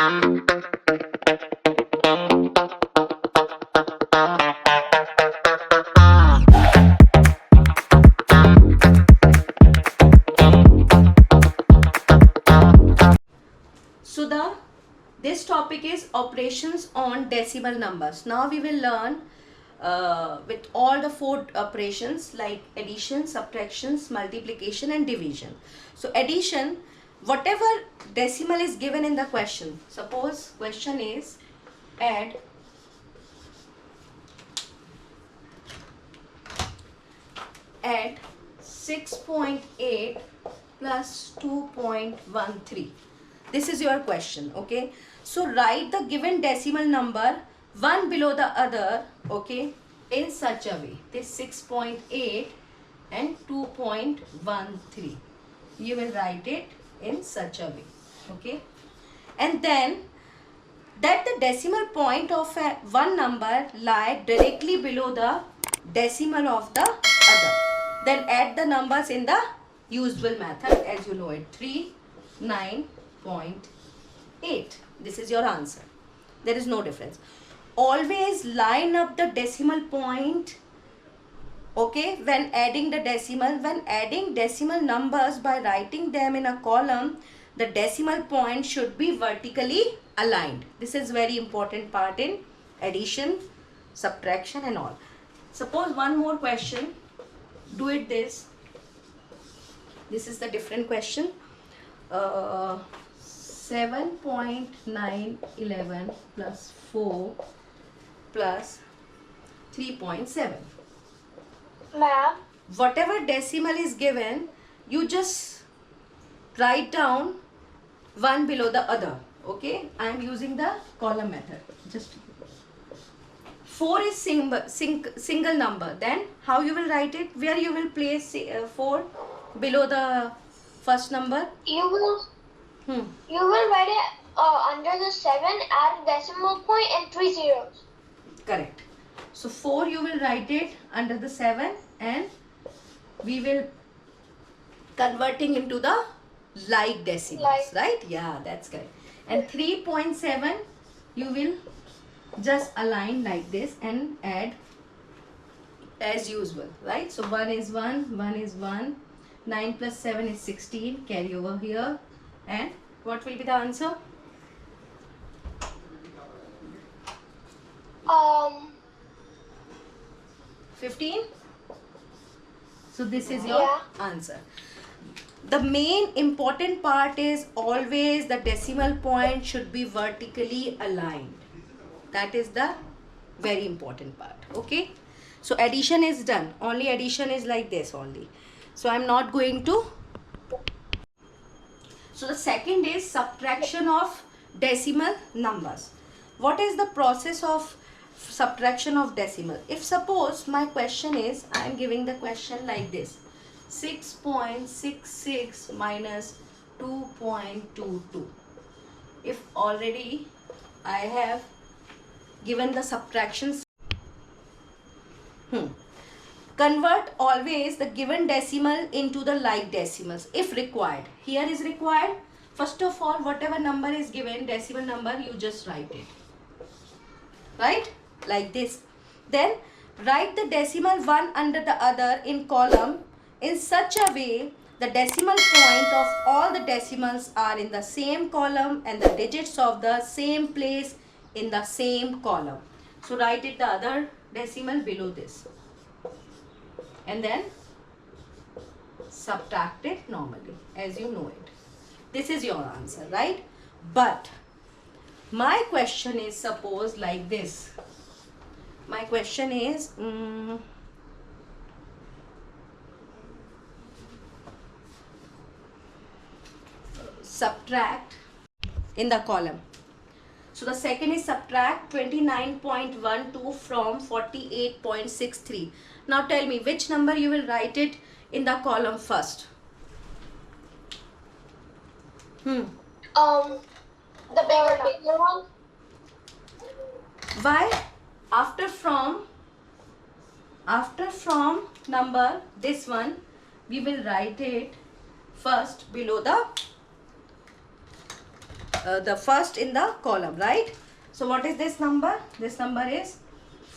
So this topic is operations on decimal numbers. Now we will learn with all the four operations like addition, subtractions, multiplication and division. So addition, whatever decimal is given in the question. Suppose question is add 6.8 plus 2.13. This is your question, okay? So write the given decimal number one below the other, okay, in such a way. This 6.8 and 2.13. You will write it in such a way, okay? And then that the decimal point of one number lie directly below the decimal of the other. Then add the numbers in the usual method, as you know it. 3, 9.8. This is your answer. There is no difference. Always line up the decimal point, okay, when adding the decimal. When adding decimal numbers by writing them in a column, the decimal point should be vertically aligned. This is very important part in addition, subtraction and all. Suppose one more question. Do it this. This is the different question. 7.911 plus 4 plus 3.7. Ma'am, Whatever decimal is given, you just write down one below the other. Okay, I am using the column method. Just 4 is single number. Then how you will write it? Where you will place 4 below the first number? you will write it under the 7, add a decimal point and 3 zeros. Correct. So 4 you will write it under the 7 and we will converting into the like decimals, right? Yeah, that's correct. And 3.7 you will just align like this and add as usual, right? So 1 is 1, 1 is 1, 9 plus 7 is 16, carry over here, and what will be the answer? 15. So this is your answer. The main important part is always the decimal point should be vertically aligned. That is the very important part, okay? So addition is done. Only addition is like this only. So I'm not going to. So the second is subtraction of decimal numbers. What is the process of subtraction of decimal? If suppose my question is, I am giving the question like this. 6.66 minus 2.22. If already I have given the subtractions, convert always the given decimal into the like decimals if required. Here is required. First of all, whatever number is given, decimal number, you just write it. Right? Like this. Then write the decimal one under the other in column in such a way the decimal point of all the decimals are in the same column and the digits of the same place in the same column. So write it the other decimal below this. And then subtract it normally as you know it. This is your answer, right? But my question is suppose like this. My question is subtract in the column. So the second is subtract 29.12 from 48.63. Now tell me which number you will write it in the column first. The bigger one. Why? After from number this one, we will write it first below the the first in the column, right? So what is this number? This number is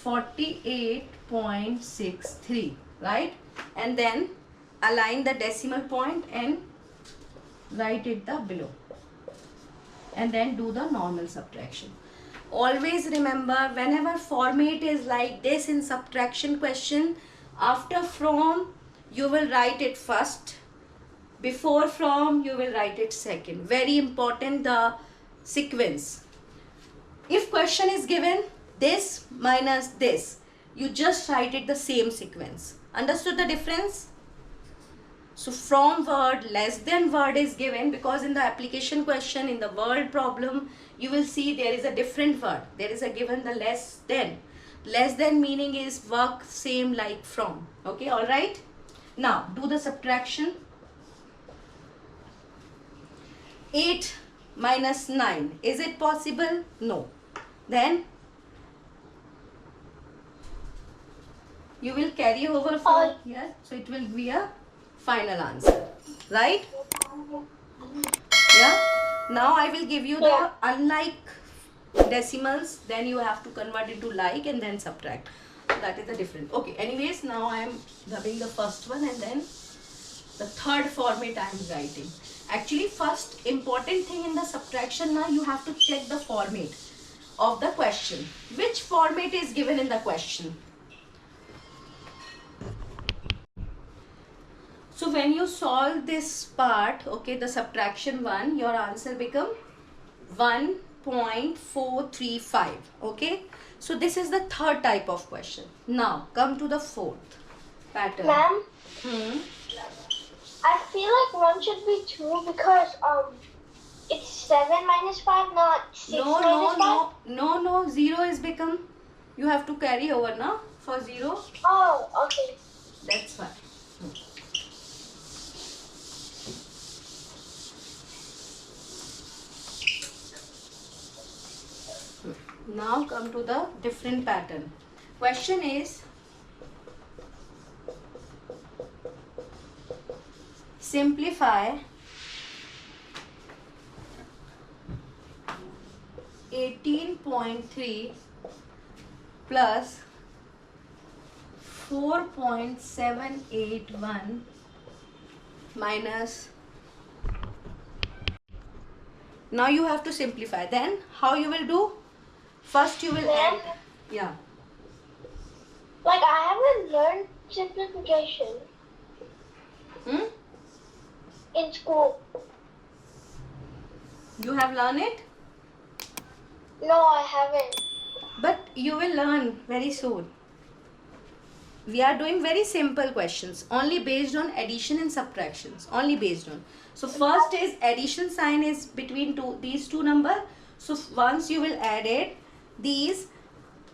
48.63, right? And then align the decimal point and write it the below, and then do the normal subtraction. Always remember, whenever format is like this in subtraction question, after from you will write it first, before from you will write it second. Very important, the sequence. If question is given this minus this, you just write it the same sequence. Understood the difference? So from word, less than word is given, because in the application question, in the word problem, you will see there is a different word. There is a given the less than. Less than meaning is work same like from. Okay, all right. Now do the subtraction. 8 minus 9. Is it possible? No. Then you will carry over from here. So it will be a final answer, right? Yeah. Now I will give you the unlike decimals, then you have to convert it to like and then subtract. That is the difference. Okay, anyways, now I am rubbing the first one and then the third format I am writing. Actually, first important thing in the subtraction, now you have to check the format of the question. Which format is given in the question? So when you solve this part, okay, the subtraction one, your answer become 1.435. Okay, so this is the third type of question. Now come to the fourth pattern. Ma'am, I feel like 1 should be 2 because it's 7 minus 5, not 6 minus 5. No, 0 is become, you have to carry over now for 0. Oh, okay. That's fine. Now come to the different pattern. Question is, simplify 18.3 plus 4.781 minus. Now you have to simplify. Then how you will do? First you will add. Yeah. Like I haven't learned simplification in school. You have learned it? No, I haven't. But you will learn very soon. We are doing very simple questions, only based on addition and subtractions, only based on. So first is addition sign is between these two numbers. So once you will add it, these,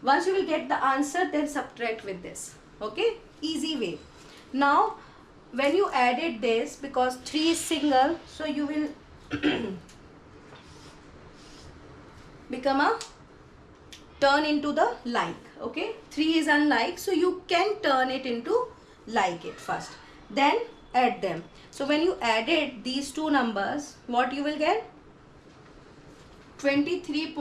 once you will get the answer, then subtract with this. Okay, easy way. Now when you added this, because 3 is single, so you will become a turn into the like. Okay, 3 is unlike, so you can turn it into like it first, then add them. So when you added these two numbers, what you will get? 23.